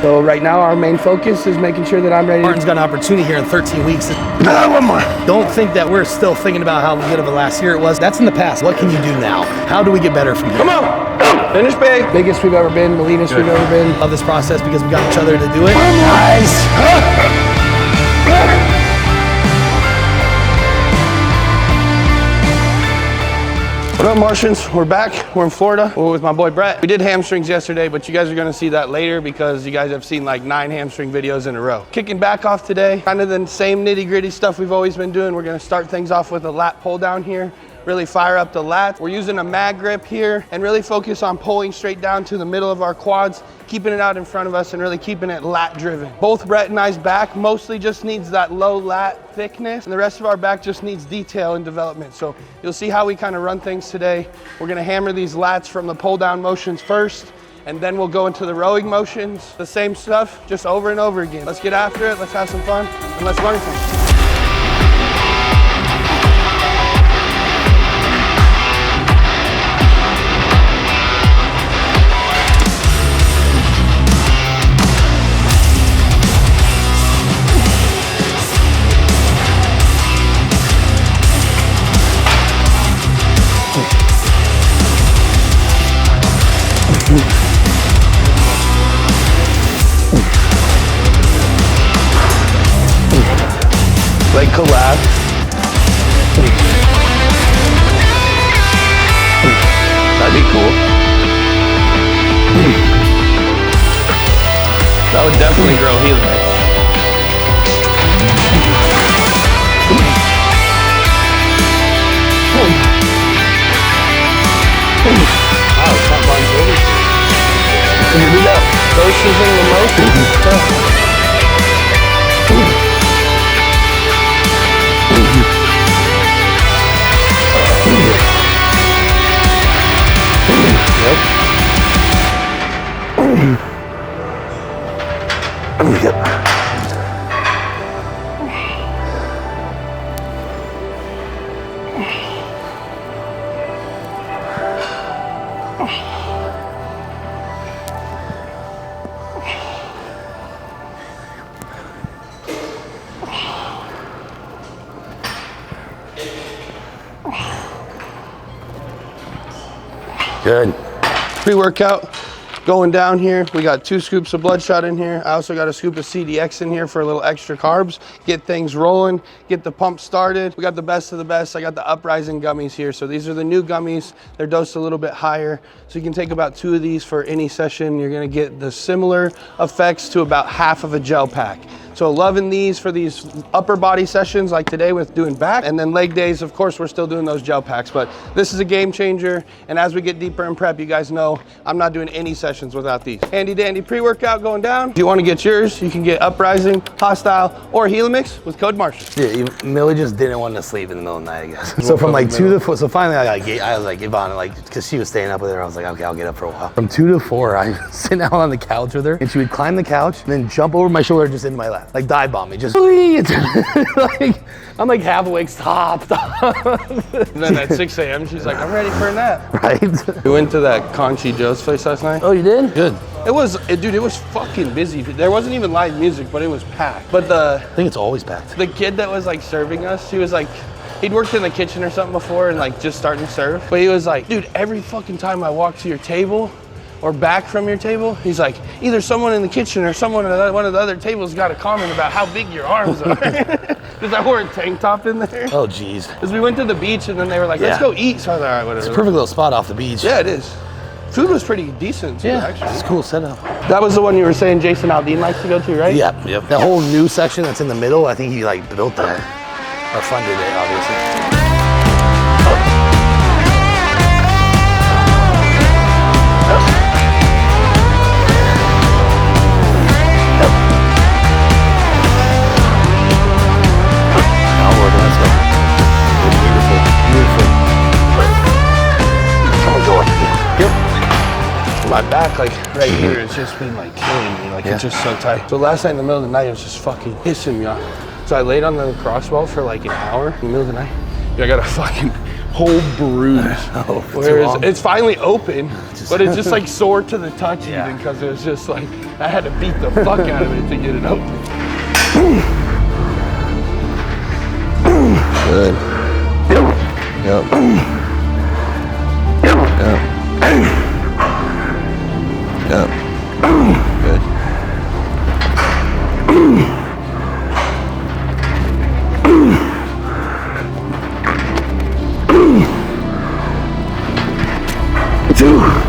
So right now our main focus is making sure that I'm ready. Martin's got an opportunity here in 13 weeks. One more. Don't think that we're still thinking about how good of a last year it was. That's in the past. What can you do now? How do we get better from here? Come on. Finish big. Biggest we've ever been, the leanest we've ever been. Love this process because we got each other to do it. Nice. What up, Martians? We're back. We're in Florida. We're with my boy Brett. We did hamstrings yesterday, but you guys are gonna see that later because you guys have seen like 9 hamstring videos in a row. Kicking back off today, kind of the same nitty-gritty stuff we've always been doing. We're gonna start things off with a lat pull down here. Really fire up the lats. We're using a mag grip here and really focus on pulling straight down to the middle of our quads, keeping it out in front of us and really keeping it lat driven. Both Brett and I's back mostly just needs that low lat thickness, and the rest of our back just needs detail and development. So you'll see how we kind of run things today. We're gonna hammer these lats from the pull down motions first, and then we'll go into the rowing motions. The same stuff, just over and over again. Let's get after it, let's have some fun, and let's learn things. Leg collab. That'd be cool. That would definitely grow helix. Wow, it's not longevity. Can you do that? Doses in the motion. Yep. Good. Pre-workout going down here. We got 2 scoops of Bloodshot in here. I also got a scoop of CDX in here for a little extra carbs. Get things rolling, get the pump started. We got the best of the best. I got the Uprising gummies here. So these are the new gummies. They're dosed a little bit higher. So you can take about 2 of these for any session. You're gonna get the similar effects to about half of a gel pack. So loving these for these upper body sessions like today with doing back, and then leg days, of course, we're still doing those gel packs, but this is a game changer. And as we get deeper in prep, you guys know I'm not doing any sessions without these. Handy dandy pre-workout going down. If you want to get yours, you can get Uprising, Hosstile, or Helix with code Martian. Yeah, Millie just didn't want to sleep in the middle of the night, I guess. So from like 2 to 4, so finally I was like, Yvonne, like, because she was staying up with her, I was like, okay, I'll get up for a while. From 2 to 4, I was sitting out on the couch with her, and she would climb the couch and then jump over my shoulder just into my lap, like dive bomb me, just like, I'm like half awake, stop. And then at 6 a.m. she's like, I'm ready for a nap. Right. We went to that Conchi Joe's place last night. Oh, you did? Good. Dude, it was fucking busy. There wasn't even live music, but it was packed. But I think it's always packed. The kid that was like serving us, he was like, he'd worked in the kitchen or something before and like just starting to serve. But he was like, dude, every fucking time I walk to your table or back from your table, he's like, either someone in the kitchen or someone at one of the other tables got a comment about how big your arms are. Because I wore a tank top in there. Oh, geez. Because we went to the beach and then they were like, let's go eat. So I was like, all right, whatever. It's a perfect little spot off the beach. Yeah, it is. Food was pretty decent too, actually. It's a cool setup. That was the one you were saying Jason Aldean likes to go to, right? Yep. That whole new section that's in the middle, I think he like built that. Or funded it, obviously. My back, like right here, it's just been like killing me. Like it's just so tight. So last night in the middle of the night, it was just fucking pissing me off. So I laid on the crosswell for like an hour in the middle of the night. I got a fucking whole bruise. Oh, Whereas it's finally open, but it's just like sore to the touch Yeah. even because it was just like, I had to beat the fuck out of it to get it open. Good. Yep. Yep. Yep. Good. 2.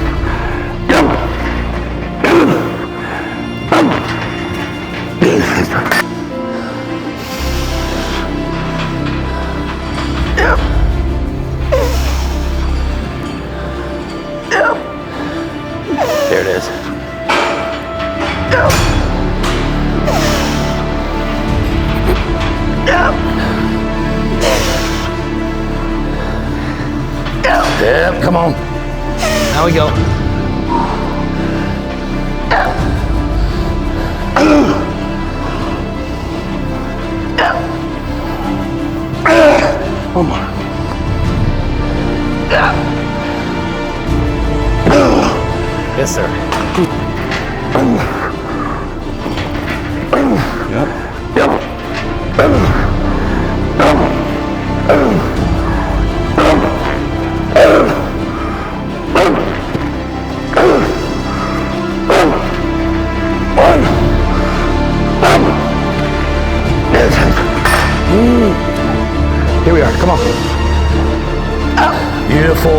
There it is. Yep, come on. Now we go. One more. Yes, sir. Yep. Here we are. Come on. Beautiful.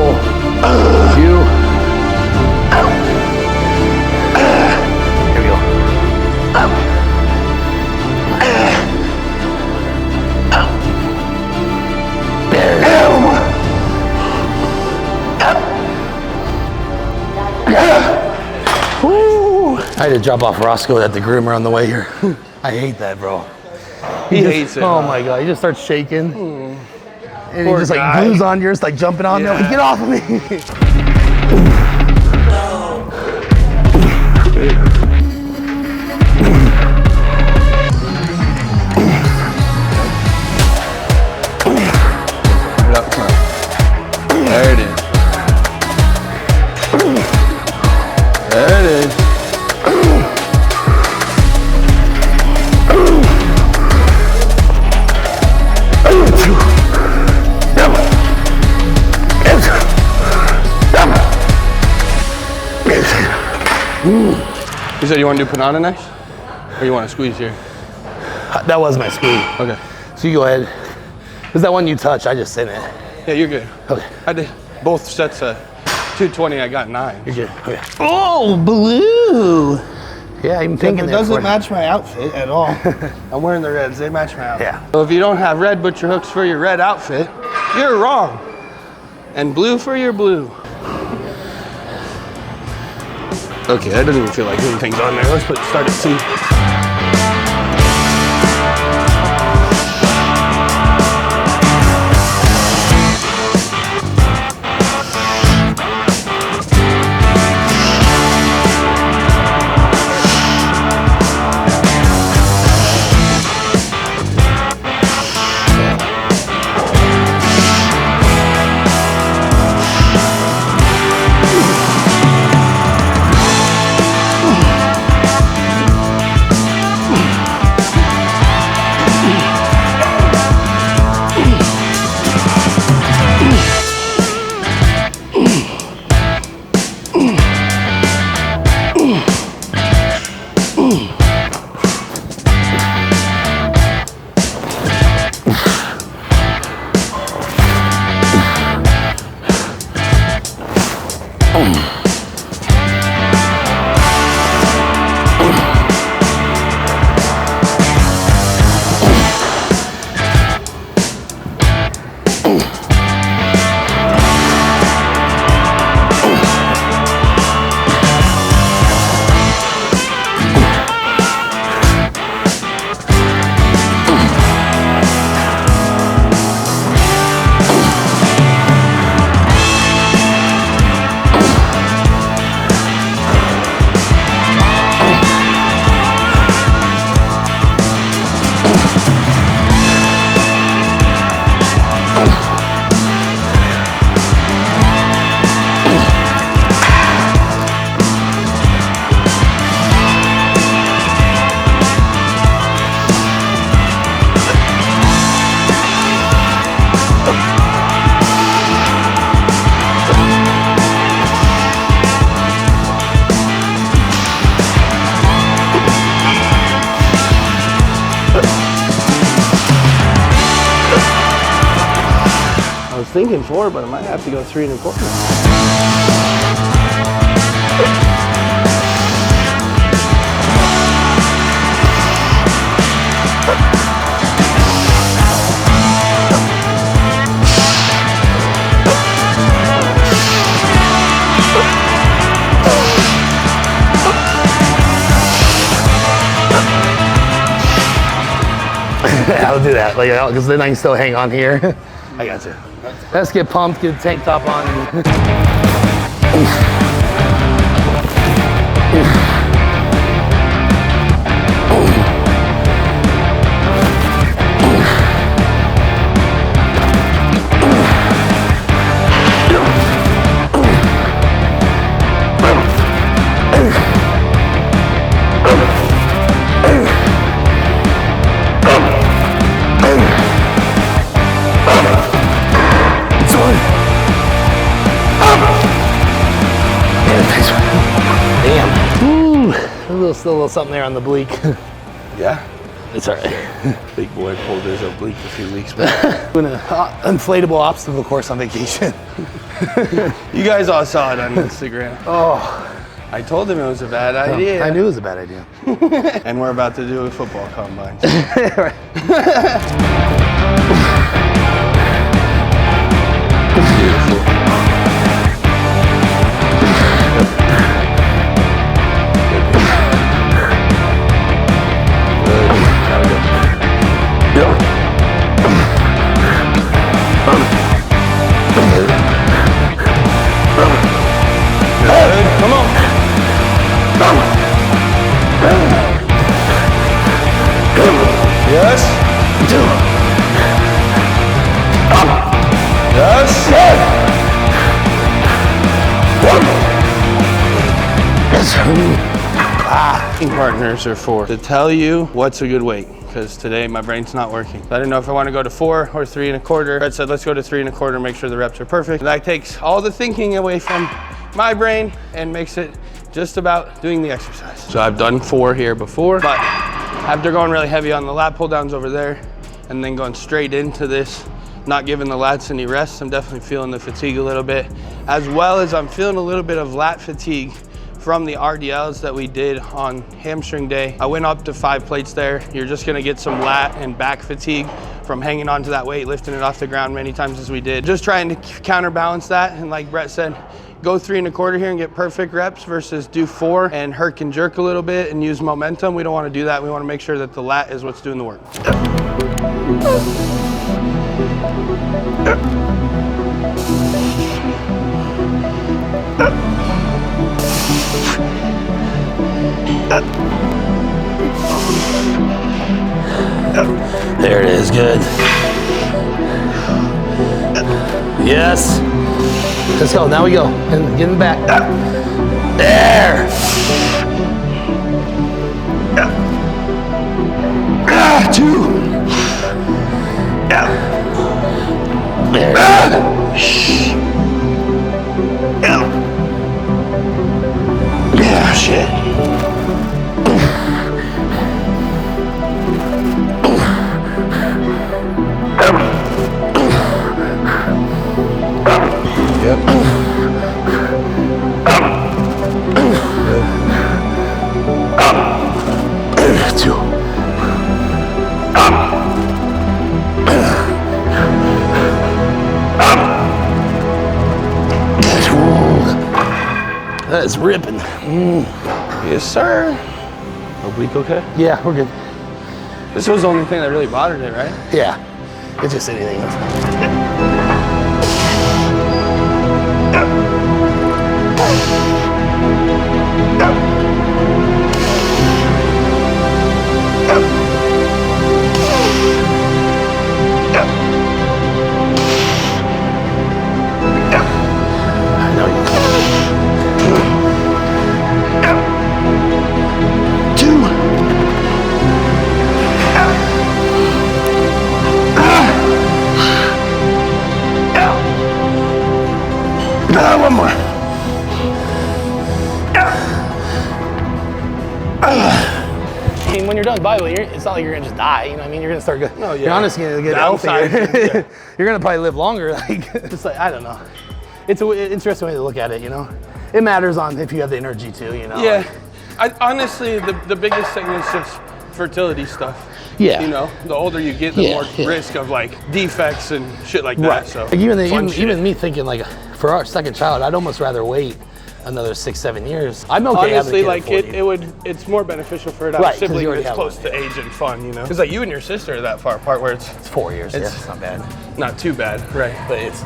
You. Here we go. Woo. I had to drop off Roscoe at the groomer on the way here. I hate that, bro. He hates it. Oh my God, he just starts shaking. And Poor he just like guy. glues on yours, like jumping on there. Like, get off of me. Right up front. There it is. There it is. You said you want to do Panada next? Or you want to squeeze here? That was my squeeze. Okay. So you go ahead. Is that one you touch? I just sent it. Yeah, you're good. Okay. I did both sets of 220, I got 9. You're good. Okay. Oh, blue. Yeah, I'm thinking It there doesn't for- match my outfit at all. I'm wearing the reds, they match my outfit. Yeah. So if you don't have red butcher hooks for your red outfit, you're wrong. And blue for your blue. Okay, that doesn't even feel like anything's on there. Let's start at 2. thinking 4, but I might have to go 3 1/4. I'll do that, like, because then I can still hang on here. I got you. Let's get pumped, get the tank top on. Still a little something there on the oblique. Yeah. It's all right. Big boy pulled his oblique a few weeks back. Doing an inflatable obstacle course on vacation. You guys all saw it on Instagram. Oh. I told him it was a bad idea. I knew it was a bad idea. And we're about to do a football combine. Beautiful. Partners are for to tell you what's a good weight, because today my brain's not working. I didn't know if I want to go to 4 or 3 1/4. Brett said let's go to 3 1/4, make sure the reps are perfect. That takes all the thinking away from my brain and makes it just about doing the exercise. So I've done 4 here before, but after going really heavy on the lat pull downs over there and then going straight into this, not giving the lats any rest, I'm definitely feeling the fatigue a little bit, as well as I'm feeling a little bit of lat fatigue from the RDLs that we did on hamstring day. I went up to 5 plates there. You're just gonna get some lat and back fatigue from hanging onto that weight, lifting it off the ground many times as we did. Just trying to counterbalance that, and like Brett said, go 3 1/4 here and get perfect reps versus do 4 and herk and jerk a little bit and use momentum. We don't wanna do that. We wanna make sure that the lat is what's doing the work. There it is, good. Yes. Let's go, now we go. And get in the back. There. 2. There. Yeah, shit. Yep. Two. That is ripping. Yes, sir. Oblique okay? Yeah, we're good. This was the only thing that really bothered it, right? Yeah, it's just anything else. One more. mean, when you're done bodybuilding, it's not like you're gonna just die. You know what I mean? You're gonna start good. No, yeah. You're honestly gonna get Downside, healthier. yeah. You're gonna probably live longer. Like, it's like, I don't know. It's an interesting way to look at it, you know? It matters on if you have the energy too, you know? Yeah. Honestly, the biggest thing is just fertility stuff. Yeah. You know, the older you get, the more risk of like defects and shit like that. Right. So like even me thinking like for our second child, I'd almost rather wait another 6-7 years. I'm okay honestly, having a kid like it's more beneficial for it to have a sibling that's close to age and fun, you know? Because like you and your sister are that far apart where it's 4 years. It's not bad. Not too bad, right?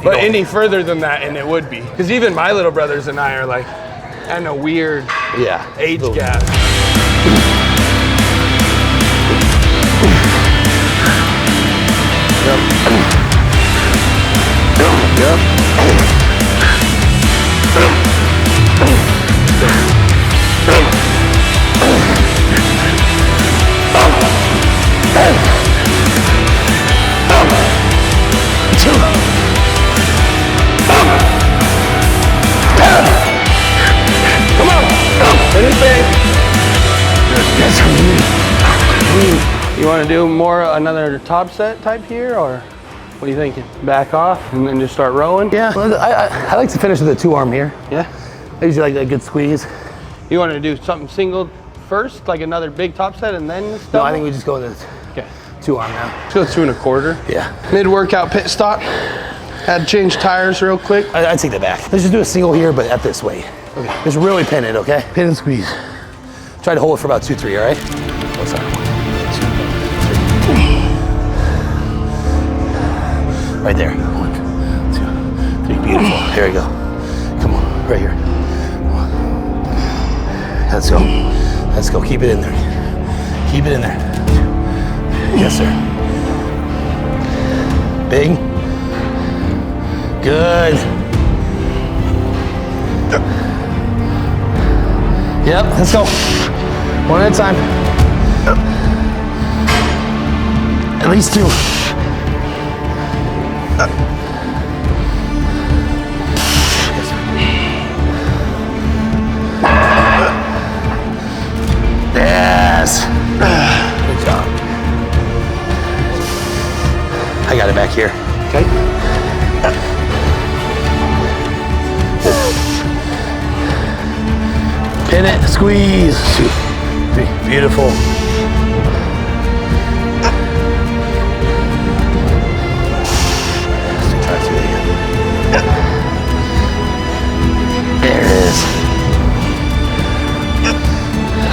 But any further than that, and it would be. Because even my little brothers and I are like in a weird age gap. Yep. Come on! Anything? You want to do another top set type here, or what are you thinking? Back off and then just start rowing? Yeah, I like to finish with a 2-arm here. Yeah? I usually like a good squeeze. You want to do something single first, like another big top set, and then this double? No, I think we just go with the 2-arm now. Let's go 2 1/4. Yeah. Mid-workout pit stop. Had to change tires real quick. I'd take that back. Let's just do a single here, but at this weight. Okay. Just really pin it, okay? Pin and squeeze. Try to hold it for about 2-3, all right? Oh, sorry. 1, 2, 3. Right there. 1, 2, 3. Beautiful. Here we go. Come on, right here. Let's go. Let's go. Keep it in there. Keep it in there. Yes, sir. Big. Good. Yep, let's go. 1 at a time. At least 2. Yes. Good job. I got it back here. Okay. Pin it, squeeze. 2, 3, beautiful. There it is.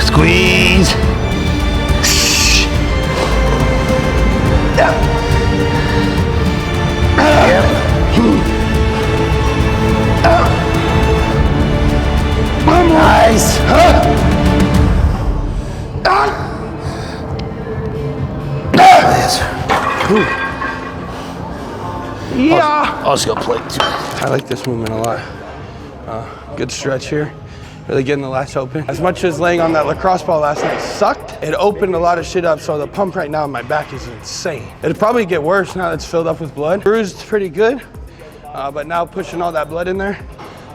Squeeze. Yeah. Yep. Nice. Yeah. I'll just go plate 2. I like this movement a lot. Good stretch here. Really getting the lats open. As much as laying on that lacrosse ball last night sucked, it opened a lot of shit up, so the pump right now in my back is insane. It'll probably get worse now that it's filled up with blood. Bruised pretty good, but now pushing all that blood in there,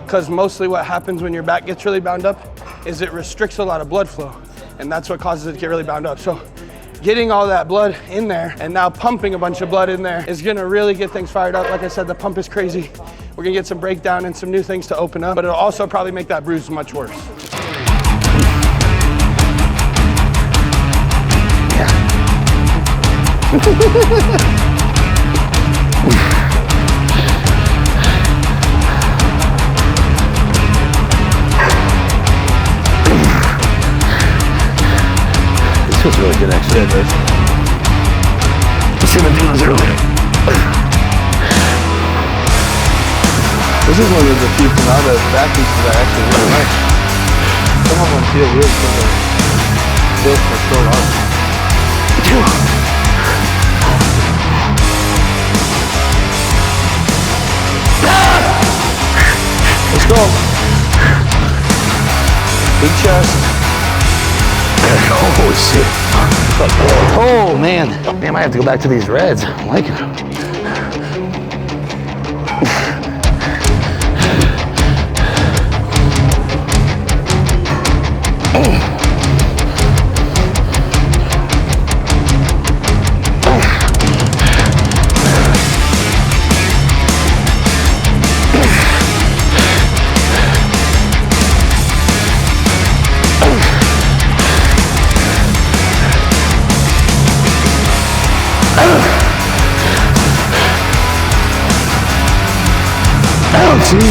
because mostly what happens when your back gets really bound up is it restricts a lot of blood flow, and that's what causes it to get really bound up. So getting all that blood in there and now pumping a bunch of blood in there is gonna really get things fired up. Like I said, the pump is crazy. We're gonna get some breakdown and some new things to open up, but it'll also probably make that bruise much worse. This feels really good, actually. Yeah, it does. Let's see if I do this earlier. This is one of the few Sonata back pieces I actually really like. Some of them feel weird because they're built for short arms. Let's go. Big chest. Oh shit. Oh man. Damn, I have to go back to these reds. I like it. Jesus.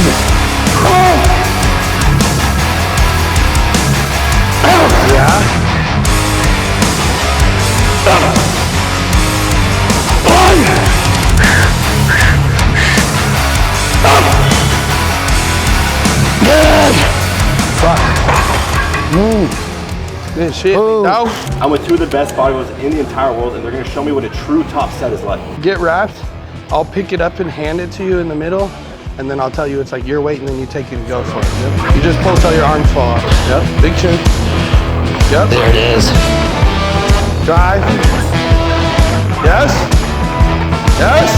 Yeah. Good. Fuck. Good shit. Ooh. Now, I'm with two of the best bodybuilders in the entire world, and they're gonna show me what a true top set is like. get wrapped. I'll pick it up and hand it to you in the middle, and then I'll tell you it's like your weight, and then you take it and go for it. Yep. You just pull till your arms fall off. Yep. Big chin. Yep. There it is. Drive. Yes. Yes.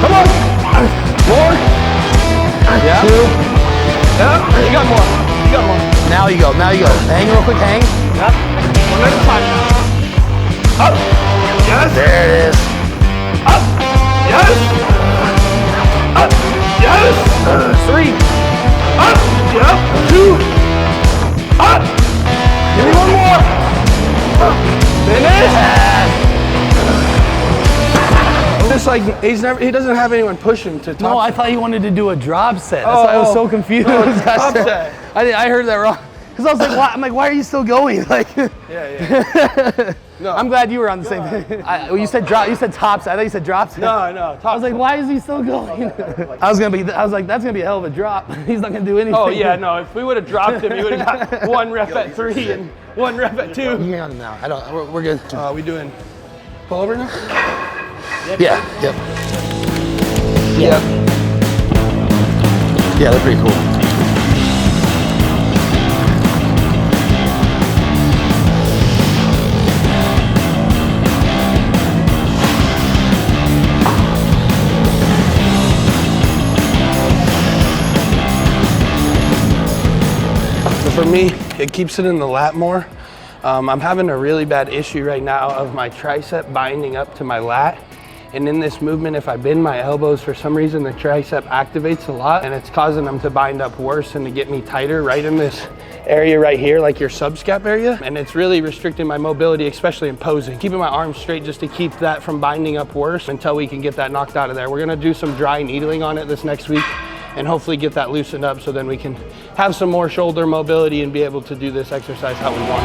Come on. More. Yeah. 2. Yeah. You got more. You got more. Now you go. Now you go. Hang real quick. Hang. Yep. One at a time now. Up. Yes. There it is. Up. Yes. Up. Yes. 3. Up. Yep. 2. Up. Give me one more. Up. Finish. Just like he doesn't have anyone push him to top. No, I thought you wanted to do a drop set. That's why I was so confused. No, it's a top set. I heard that wrong. Because I was like, why? I'm like, why are you still going? Like, Yeah. No. I'm glad you were on the same thing. You said drop. You said top set. I thought you said drop set. No, top I was like, why is he still going? I was like, that's gonna be a hell of a drop. He's not gonna do anything. Oh yeah, no. If we would have dropped him, he would have got 1 rep at 3 and 1 rep at 2. You hang on now. We're good. We doing pullover now? Yeah. Yep. Yeah. Yeah, they're pretty cool. For me, it keeps it in the lat more. I'm having a really bad issue right now of my tricep binding up to my lat. And in this movement, if I bend my elbows, for some reason, the tricep activates a lot and it's causing them to bind up worse and to get me tighter right in this area right here, like your subscap area. And it's really restricting my mobility, especially in posing. Keeping my arms straight just to keep that from binding up worse until we can get that knocked out of there. We're gonna do some dry needling on it this next week and hopefully get that loosened up so then we can have some more shoulder mobility and be able to do this exercise how we want.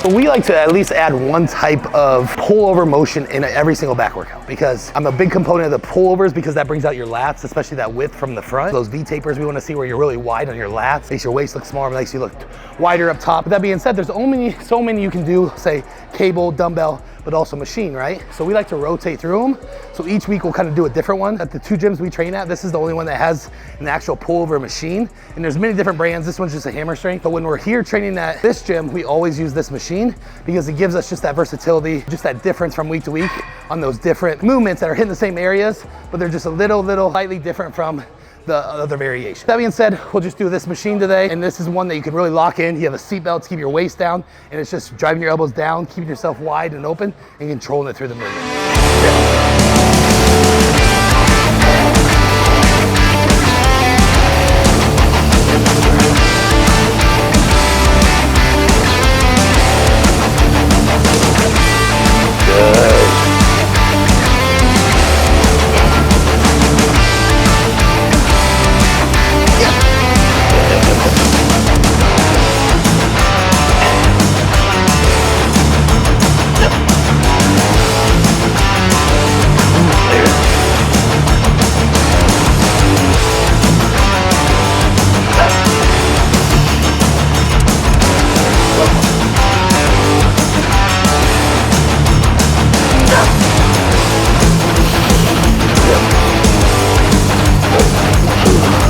But we like to at least add one type of pullover motion in every single back workout because I'm a big component of the pullovers because that brings out your lats, especially that width from the front. Those V-tapers, we want to see where you're really wide on your lats. Makes your waist look smaller, makes you look wider up top. But that being said, there's so many you can do, say cable, dumbbell, but also machine, right? So we like to rotate through them. So each week we'll kind of do a different one. At the 2 gyms we train at, this is the only one that has an actual pullover machine. And there's many different brands. This one's just a hammer strength. But when we're here training at this gym, we always use this machine because it gives us just that versatility, just that difference from week to week on those different movements that are hitting the same areas, but they're just a little slightly different from the other variation. That being said, we'll just do this machine today, and this is one that you can really lock in. You have a seatbelt to keep your waist down, and it's just driving your elbows down, keeping yourself wide and open, and controlling it through the movement.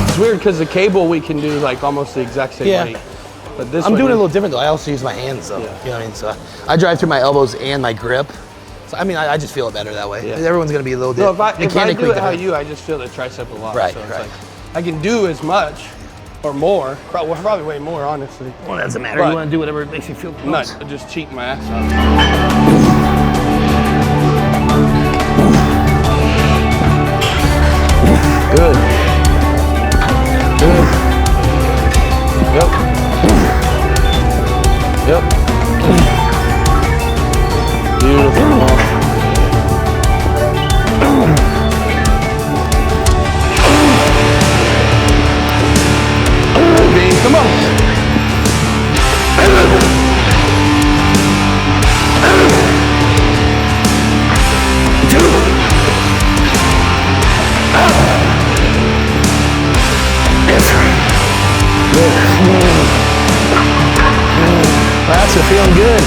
It's weird because the cable we can do like almost the exact same weight. But this I'm one doing it a is- little different though. I also use my hands though. Yeah. You know what I mean? So I drive through my elbows and my grip. So I mean, I just feel it better that way. Yeah. Everyone's gonna be a little No, bit if I do it how different. you, I just feel the tricep a lot. Right, So it's right. like, I can do as much or more, probably way more, honestly. Well, it doesn't matter. But- You want to do whatever makes you feel good. Not just cheating my ass off. Good. Good. Yep. Yep. Beautiful. Come on. That's feeling good.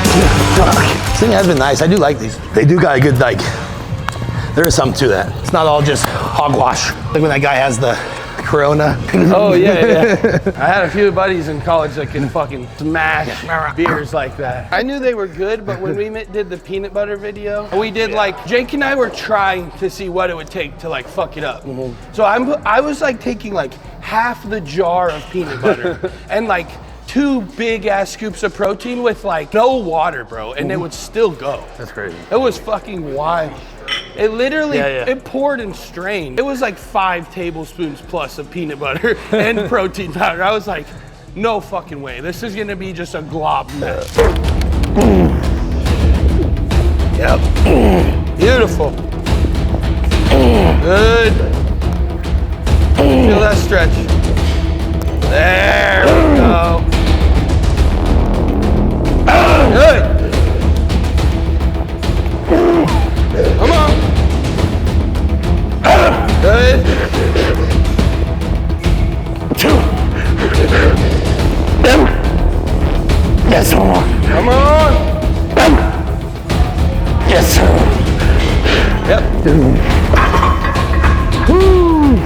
This thing has been nice. I do like these. They do got a good, like, there is something to that. It's not all just hogwash. Like when that guy has the Corona. Oh, yeah. I had a few buddies in college that could fucking smash beers like that. I knew they were good, but when we did the peanut butter video, we did like, Jake and I were trying to see what it would take to like fuck it up. So I was like taking like half the jar of peanut butter and like 2 big ass scoops of protein with like no water, bro, and it would still go. That's crazy. It was fucking wild. It literally, Yeah. it poured and strained. It was like 5 tablespoons plus of peanut butter and protein powder. I was like, no fucking way. This is gonna be just a glob mess. Yep. Beautiful. Good. Feel that stretch. There we go. Good. Come on. Good. 2. Yes, sir. Come on. Yes, sir. Yep. Woo.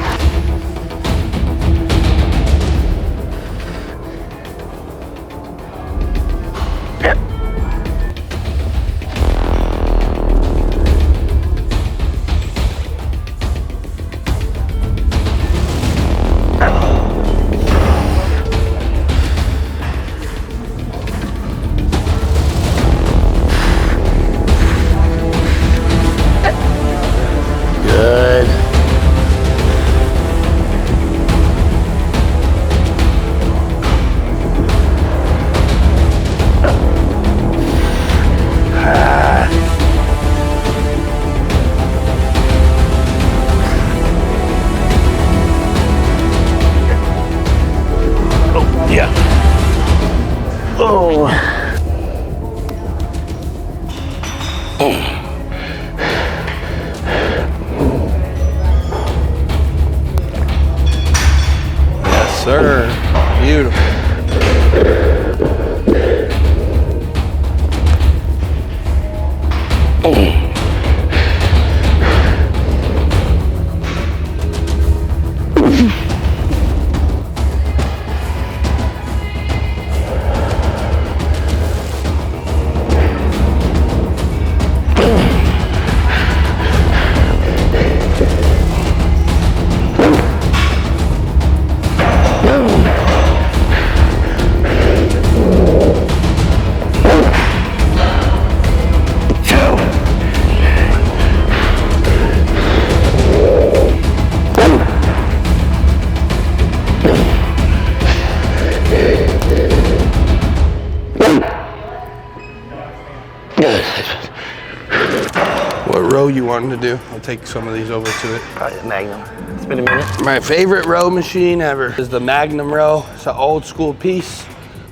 row you want to do. I'll take some of these over to it. Probably the Magnum. It's been a minute. My favorite row machine ever is the Magnum row. It's an old school piece.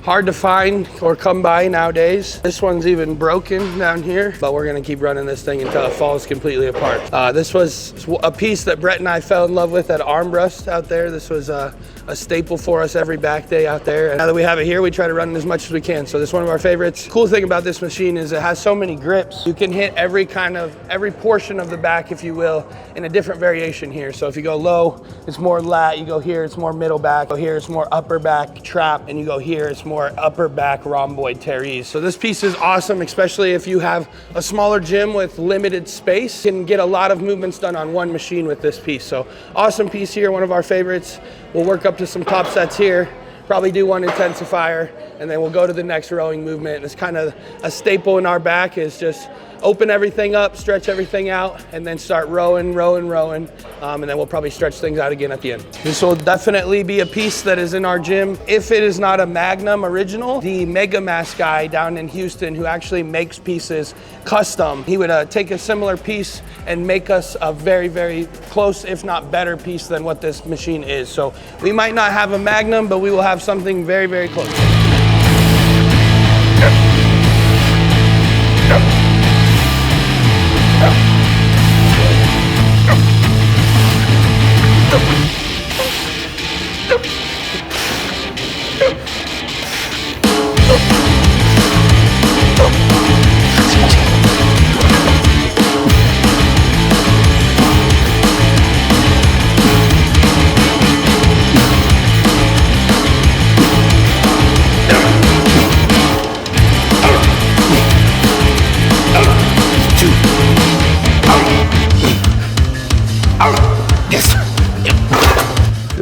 Hard to find or come by nowadays. This one's even broken down here, but we're gonna keep running this thing until it falls completely apart. This was a piece that Brett and I fell in love with at Armbrust out there. This was a staple for us every back day out there. And now that we have it here, we try to run it as much as we can. So this is one of our favorites. Cool thing about this machine is it has so many grips. You can hit every portion of the back, if you will, in a different variation here. So if you go low, it's more lat. You go here, it's more middle back. Go here, it's more upper back trap. And you go here, it's more upper back rhomboid teres. So this piece is awesome, especially if you have a smaller gym with limited space. You can get a lot of movements done on one machine with this piece. So awesome piece here, one of our favorites. We'll work up to some top sets here, probably do one intensifier, and then we'll go to the next rowing movement. It's kind of a staple in our back is just open everything up, stretch everything out, and then start rowing, and then we'll probably stretch things out again at the end. This will definitely be a piece that is in our gym. If it is not a Magnum original, the Mega Mass guy down in Houston who actually makes pieces custom, he would take a similar piece and make us a very, very close, if not better piece than what this machine is. So we might not have a Magnum, but we will have something very, very close.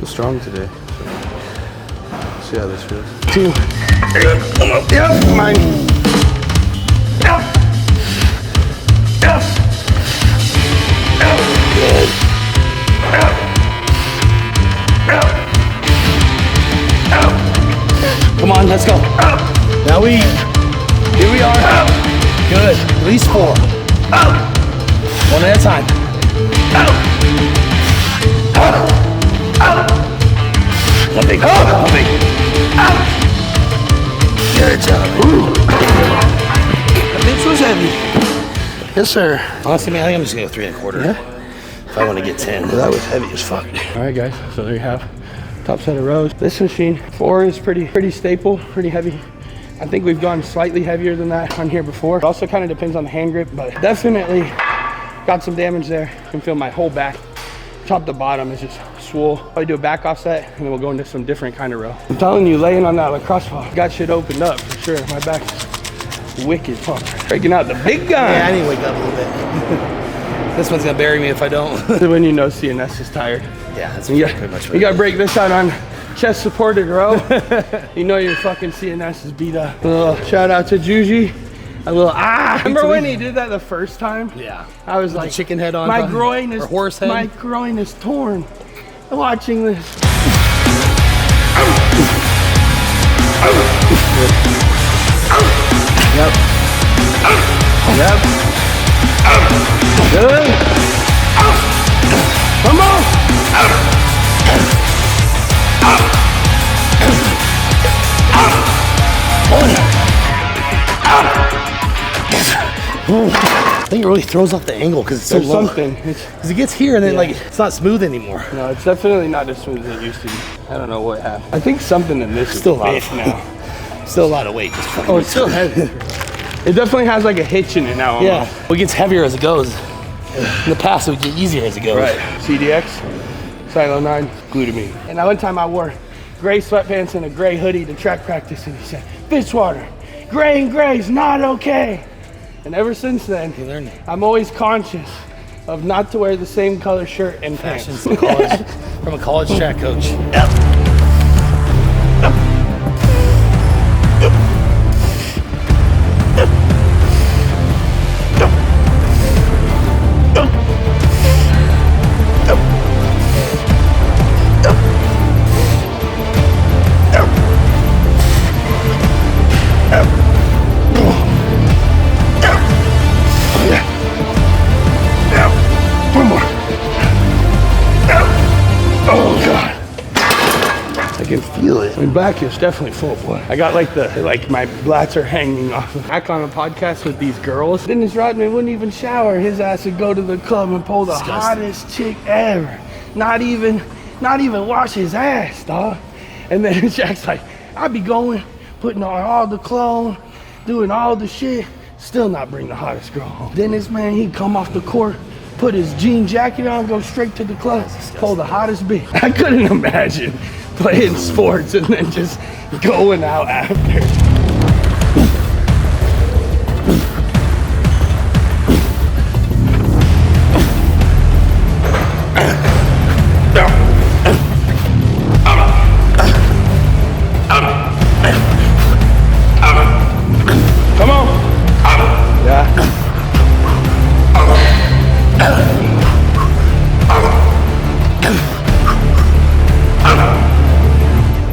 Strong today. So see how this feels. 2. Yep, mine. Yep. Yep. Yep. Good. Yep. Yep. Yep. Come on, let's go. Yep. Now here we are. Yep. Good. At least 4. Yep. One at a time. Yep. Yep. Nothing. Nothing. Good job. Ooh. That bitch was heavy. Yes, sir. Honestly, man, I think I'm just gonna go 3 1/4. Yeah? If I want to get 10. Well, that was heavy as fuck. All right, guys. So there you have top set of rows. This machine 4 is pretty staple, pretty heavy. I think we've gone slightly heavier than that on here before. It also kind of depends on the hand grip, but definitely got some damage there. You can feel my whole back. Top to bottom is just swole. I'll do a back offset and then we'll go into some different kind of row. I'm telling you, laying on that lacrosse ball got shit opened up for sure. My back's wicked pumped. Breaking out the big gun. Yeah, I need to wake up a little bit. This one's gonna bury me if I don't. When you know CNS is tired. Yeah, that's pretty much you gotta break this out on chest supported row. You know your fucking CNS is beat up. Shout out to Juji. A little Remember when he did that the first time? Yeah. I was with like, the chicken head on. My groin is horse head. My groin is torn. Watching this. Yep. Yep. Good. Come on. I think it really throws off the angle because it's so low. Something. Because it gets here and then like it's not smooth anymore. No, it's definitely not as smooth as it used to be. I don't know what happened. I think something in this Still is a lot big now. Still a lot of weight. Oh, it's still heavy. It definitely has like a hitch in it now. Yeah. Almost. Well, it gets heavier as it goes. In the past, it would get easier as it goes. Right. CDX, Silo 9, glutamine. And one time I wore gray sweatpants and a gray hoodie to track practice, and he said, Fitzwater, gray and gray's not okay. And ever since then, you learned it. I'm always conscious of not to wear the same color shirt and pants. From a college track coach. Yep. can feel it. My back is definitely full, boy. I got like my lats are hanging off. Back on a podcast with these girls. Dennis Rodman wouldn't even shower. His ass would go to the club and pull the hottest chick ever. Not even wash his ass, dog. And then Jack's like, I'd be going, putting on all the clothes, doing all the shit, still not bring the hottest girl home. Then this man, he'd come off the court, put his jean jacket on, go straight to the club, pull the hottest bitch. I couldn't imagine playing sports and then just going out after. Come on. Yeah.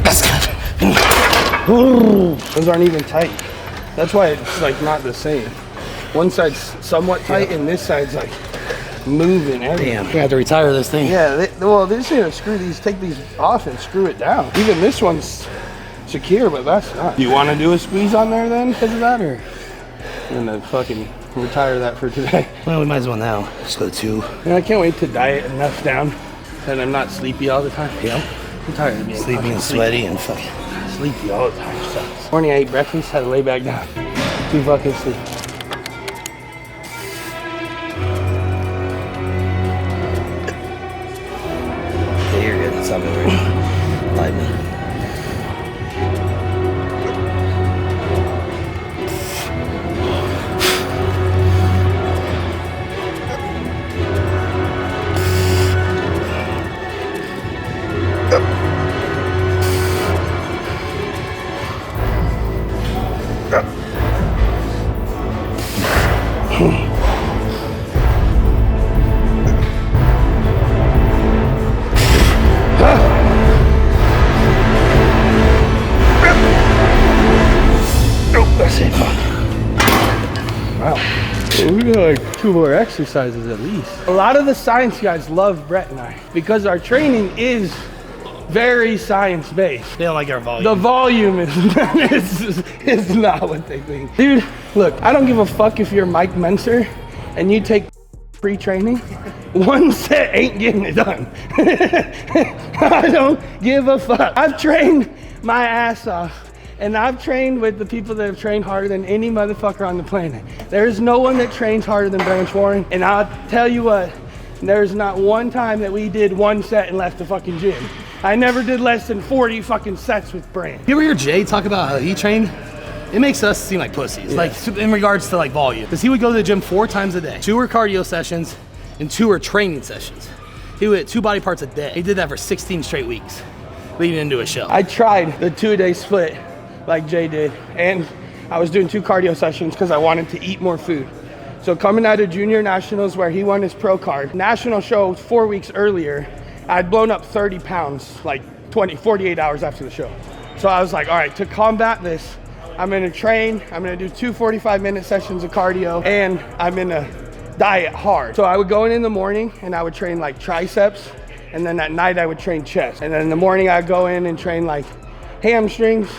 That's good. Those aren't even tight. That's why it's like not the same. One side's somewhat tight and this side's like moving everything. Damn, we have to retire this thing. Yeah, they just need to screw these, take these off and screw it down. Even this one's secure, but that's not. Do you want to do a squeeze on there then because of that, or I'm gonna fucking retire that for today? Well, we might as well now. Just go 2. And I can't wait to diet enough down that I'm not sleepy all the time. Yep. I'm tired of being Sleepy and sweaty and fucking sleepy all the time. Sucks. Morning I ate breakfast, had to lay back down. Too fucking sleepy. Yeah, you're good. It's not very lightning. We got like 2 more exercises at least. A lot of the science guys love Brett and I because our training is very science-based. They don't like our volume. The volume is not what they think. Dude, look, I don't give a fuck if you're Mike Menser and you take pre-training. 1 set ain't getting it done. I don't give a fuck. I've trained my ass off. And I've trained with the people that have trained harder than any motherfucker on the planet. There's no one that trains harder than Branch Warren. And I'll tell you what, there's not one time that we did 1 set and left the fucking gym. I never did less than 40 fucking sets with Branch. You ever hear Jay talk about how he trained? It makes us seem like pussies, like in regards to like volume. Because he would go to the gym 4 times a day. 2 were cardio sessions and 2 were training sessions. He would hit 2 body parts a day. He did that for 16 straight weeks, leading into a show. I tried the 2-a-day split like Jay did, and I was doing 2 cardio sessions because I wanted to eat more food. So coming out of junior nationals where he won his pro card, national show 4 weeks earlier, I'd blown up 30 pounds like 48 hours after the show. So I was like, all right, to combat this, I'm gonna train, I'm gonna do 2 45-minute sessions of cardio, and I'm gonna diet hard. So I would go in the morning and I would train like triceps, and then at night I would train chest. And then in the morning I'd go in and train like hamstrings,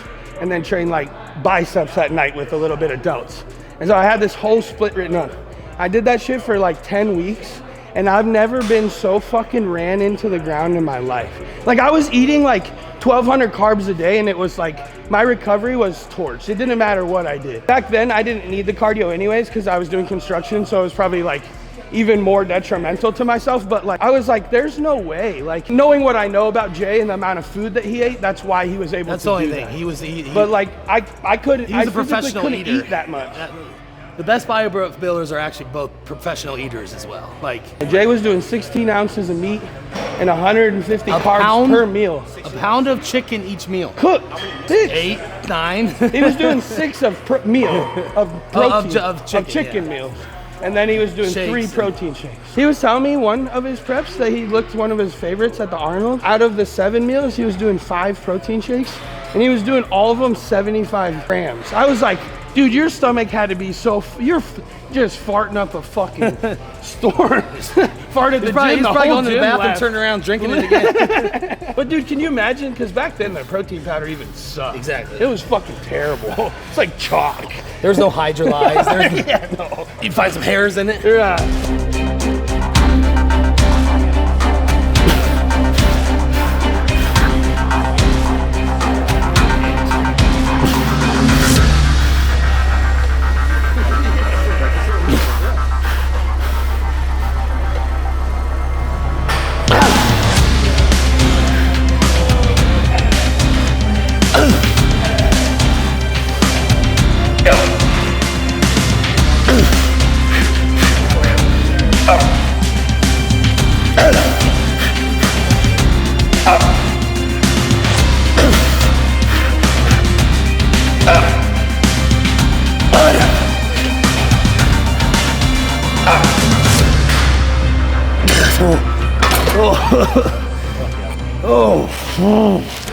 and then train like biceps at night with a little bit of delts. And so I had this whole split written up. I did that shit for like 10 weeks, and I've never been so fucking ran into the ground in my life. Like I was eating like 1,200 carbs a day, and it was like, my recovery was torched. It didn't matter what I did. Back then, I didn't need the cardio anyways, because I was doing construction, so it was probably like even more detrimental to myself. But like, I was like, there's no way. Like knowing what I know about Jay and the amount of food that he ate, that's why he was able to do that. That's the only thing. He was but like, I couldn't, he was I a professional couldn't eater. eat that much. The best bodybuilders are actually both professional eaters as well. Like Jay was doing 16 ounces of meat and 150 carbs per meal. A pound of chicken each meal. Cooked. 6. 8, 9. He was doing 6 of protein, of chicken meals. And then he was doing shakes 3 protein shakes. He was telling me one of his preps that he looked one of his favorites at the Arnold. Out of the 7 meals, he was doing 5 protein shakes, and he was doing all of them 75 grams. I was like, Dude, your stomach had to be so, you're just farting up a fucking storm. Farted at the gym, He's the probably whole going to the gym bathroom, laughed. turning around, drinking it again. But dude, can you imagine? Because back then the protein powder even sucked. Exactly. It was fucking terrible. It's like chalk. There's no hydrolyze. Yeah, no. You'd find some hairs in it. Yeah.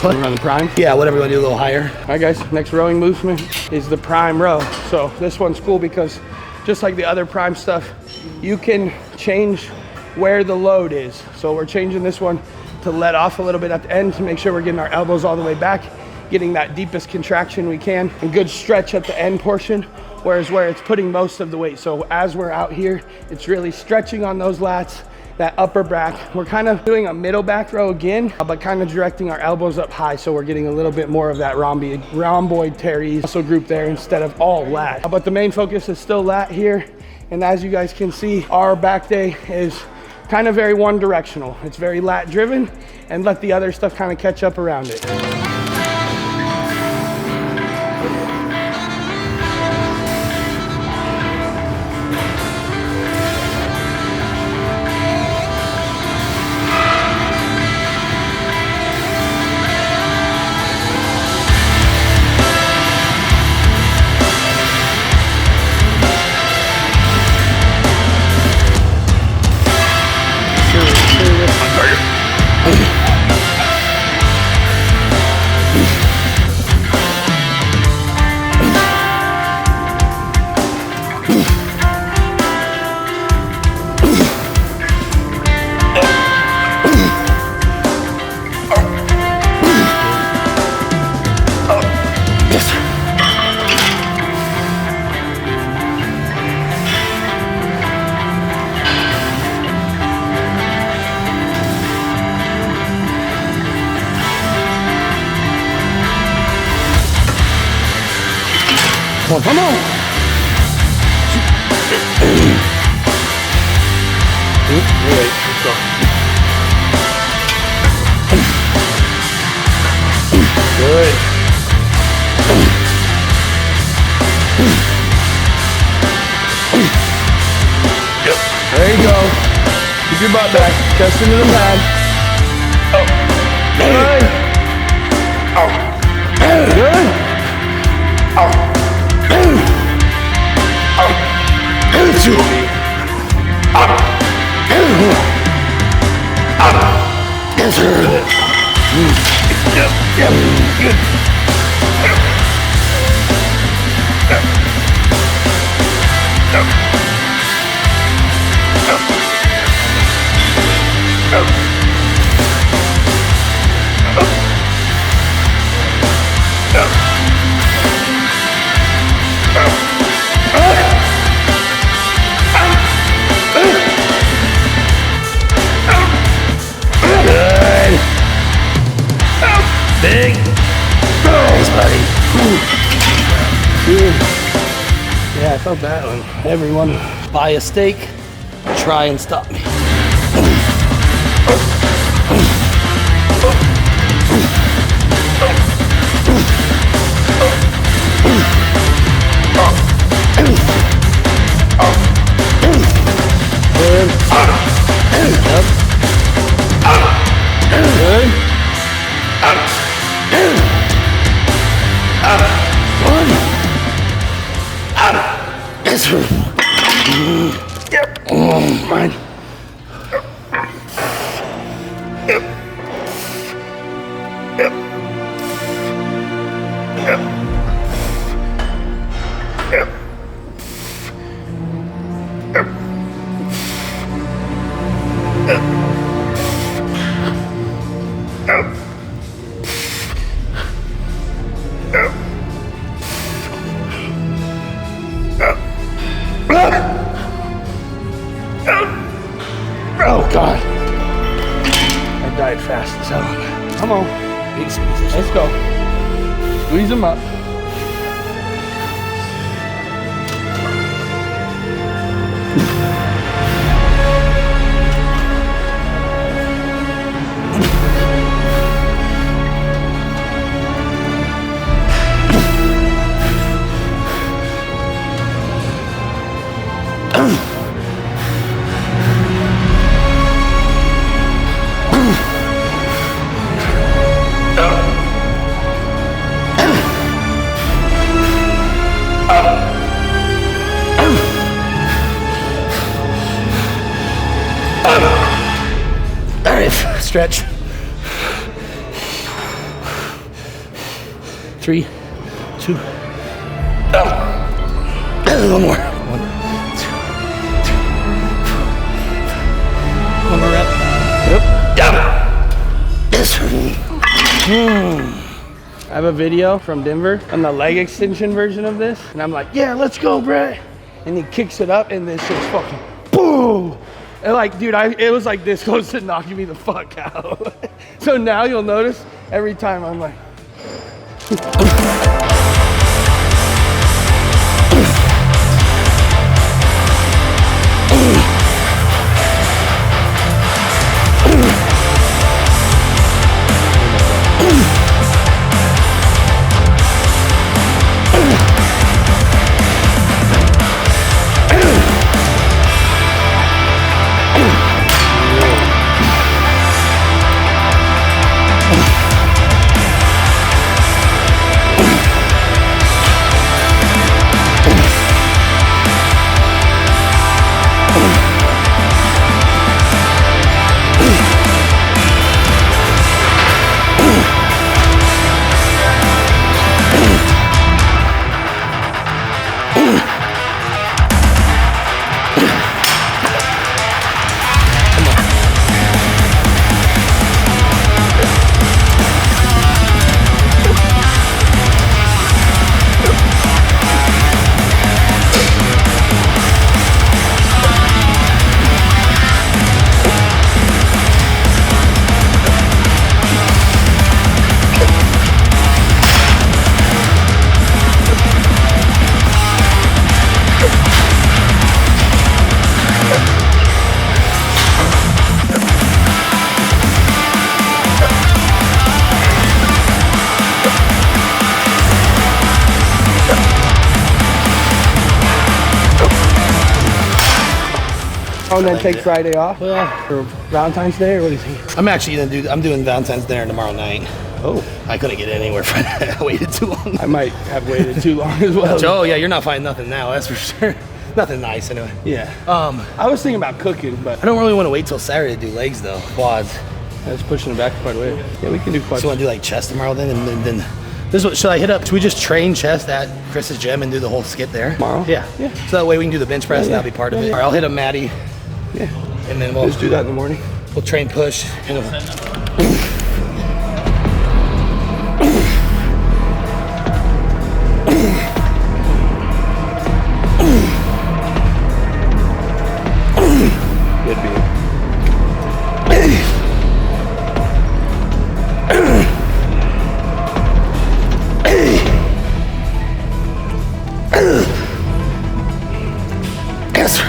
We're on the prime. Yeah, whatever you want to do, a little higher. All right, guys, next rowing movement is the prime row. So this one's cool because just like the other prime stuff, you can change where the load is. So we're changing this one to let off a little bit at the end to make sure we're getting our elbows all the way back, getting that deepest contraction we can, and good stretch at the end portion, whereas where it's putting most of the weight. So as we're out here, it's really stretching on those lats, that upper back. We're kind of doing a middle back row again, but kind of directing our elbows up high, so we're getting a little bit more of that rhomboid teres muscle group there instead of all lat. But the main focus is still lat here, and as you guys can see, our back day is kind of very one directional. It's very lat driven, and let the other stuff kind of catch up around it. Come on. Wait, let's go. Good. Yep. There you go. Keep your butt back. Chest into the pad. Good. Good. Big. Thanks, buddy. Dude. Yeah, I felt that one. Everyone. Buy a steak, try and stop me. Good. Yep. Good. Yep. Fine. ride fast as hell. Come on. Big squeeze. Let's go. Squeeze them up. All right, stretch. 3, 2. One more. 1, 2, 3. One more rep. Yep. This one. I have a video from Denver on the leg extension version of this, and I'm like, yeah, let's go, Brett. And he kicks it up, and this shit's fucking boom. And like, dude, it was like this close to knocking me the fuck out. So now you'll notice every time I'm like, oh, and then take Friday off? Or Valentine's Day, or what do you think? I'm doing Valentine's dinner tomorrow night. Oh, I couldn't get anywhere for that. I waited too long. I might have waited too long as well. Oh yeah, you're not finding nothing now, that's for sure. Nothing nice anyway. Yeah. I was thinking about cooking, but I don't really want to wait till Saturday to do legs though. Quads. I was pushing it back quite a way. Yeah, we can do quads. So you want to do like chest tomorrow then? And then this is what, should I hit up? Should we just train chest at Chris's gym and do the whole skip there? Tomorrow? Yeah. Yeah. So that way we can do the bench press and that'll be part of it. Yeah. All right, I'll hit up Maddie. Yeah. And then we'll just do that in the morning. We'll train push. And Good beat. yes.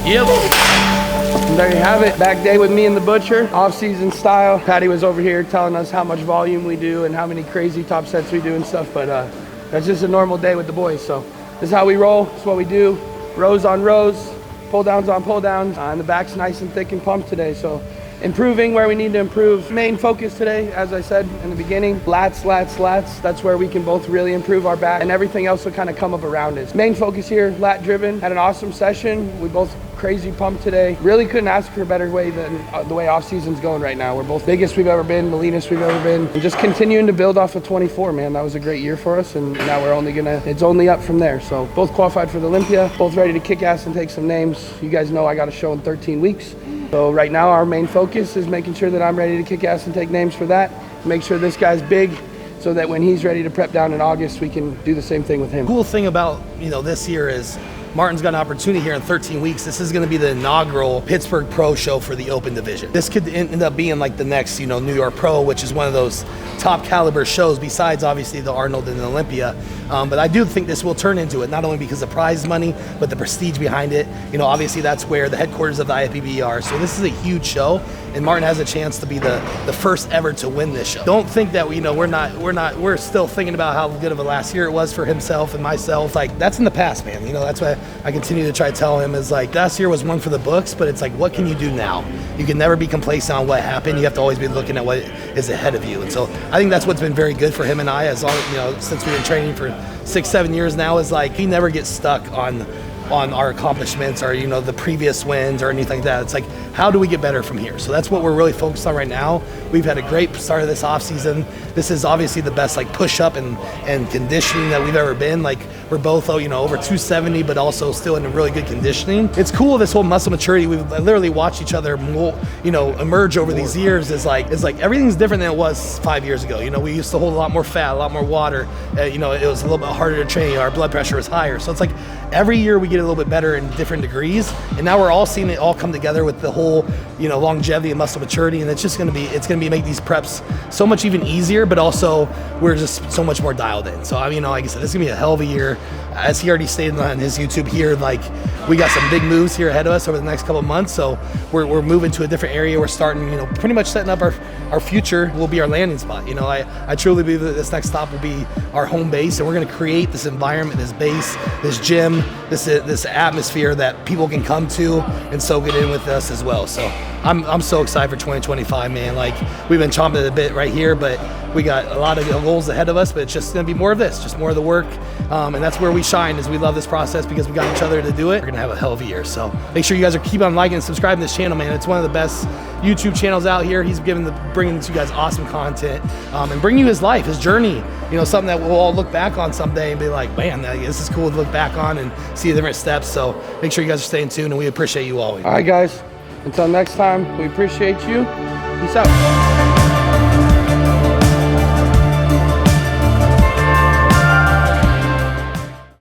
Yep. And there you have it. Back day with me and the butcher, off-season style. Patty was over here telling us how much volume we do and how many crazy top sets we do and stuff, but that's just a normal day with the boys. So this is how we roll. This is what we do. Rows on rows, pull downs on pull downs. And the back's nice and thick and pumped today. So improving where we need to improve. Main focus today, as I said in the beginning, lats, lats, lats. That's where we can both really improve our back, and everything else will kind of come up around it. Main focus here, lat driven. Had an awesome session. We both crazy pumped today. Really couldn't ask for a better way than the way off season's going right now. We're both biggest we've ever been, the leanest we've ever been, and just continuing to build off of 24, man. That was a great year for us, and now we're it's only up from there. So both qualified for the Olympia, both ready to kick ass and take some names. You guys know I got a show in 13 weeks. So right now our main focus is making sure that I'm ready to kick ass and take names for that. Make sure this guy's big so that when he's ready to prep down in August, we can do the same thing with him. Cool thing about, this year is Martin's got an opportunity here in 13 weeks. This is going to be the inaugural Pittsburgh Pro show for the open division. This could end up being like the next, New York Pro, which is one of those top caliber shows besides obviously the Arnold and the Olympia. But I do think this will turn into it, not only because of prize money, but the prestige behind it. Obviously that's where the headquarters of the IFBB are. So this is a huge show, and Martin has a chance to be the first ever to win this show. Don't think that we're still thinking about how good of a last year it was for himself and myself. Like, that's in the past, man. That's why I continue to try to tell him is like, last year was one for the books, but it's like, what can you do now? You can never be complacent on what happened. You have to always be looking at what is ahead of you. And so I think that's what's been very good for him and I, as long since we've been training for 6-7 years now, is like, he never gets stuck on our accomplishments or the previous wins or anything like that. It's like, how do we get better from here? So that's what we're really focused on right now. We've had a great start of this off season. This is obviously the best push up and conditioning that we've ever been. Like, we're both over 270, but also still in a really good conditioning. It's cool, this whole muscle maturity. We've literally watched each other emerge over these years. Is like everything's different than it was 5 years ago. We used to hold a lot more fat, a lot more water. It was a little bit harder to train. Our blood pressure was higher. So it's like every year we get a little bit better in different degrees, and now we're all seeing it all come together with the whole longevity and muscle maturity, and it's gonna be make these preps so much even easier, but also we're just so much more dialed in. So like I said, this is gonna be a hell of a year. As he already stated on his YouTube here, like, we got some big moves here ahead of us over the next couple of months. So we're moving to a different area. We're starting, pretty much setting up our future will be our landing spot. I truly believe that this next stop will be our home base, and we're going to create this environment, this base, this gym, this atmosphere that people can come to and soak it in with us as well. So I'm so excited for 2025, man. Like, we've been chomping at the bit right here, but we got a lot of goals ahead of us, but it's just going to be more of this, just more of the work. And that's where we shine, is we love this process because we got each other to do it. We're going to have a hell of a year. So make sure you guys keep on liking and subscribing to this channel, man. It's one of the best YouTube channels out here. He's bringing to you guys awesome content and bringing you his life, his journey, something that we'll all look back on someday and be like, man, this is cool to look back on and see the different steps. So make sure you guys are staying tuned, and we appreciate you all. All right, guys. Until next time, we appreciate you. Peace out.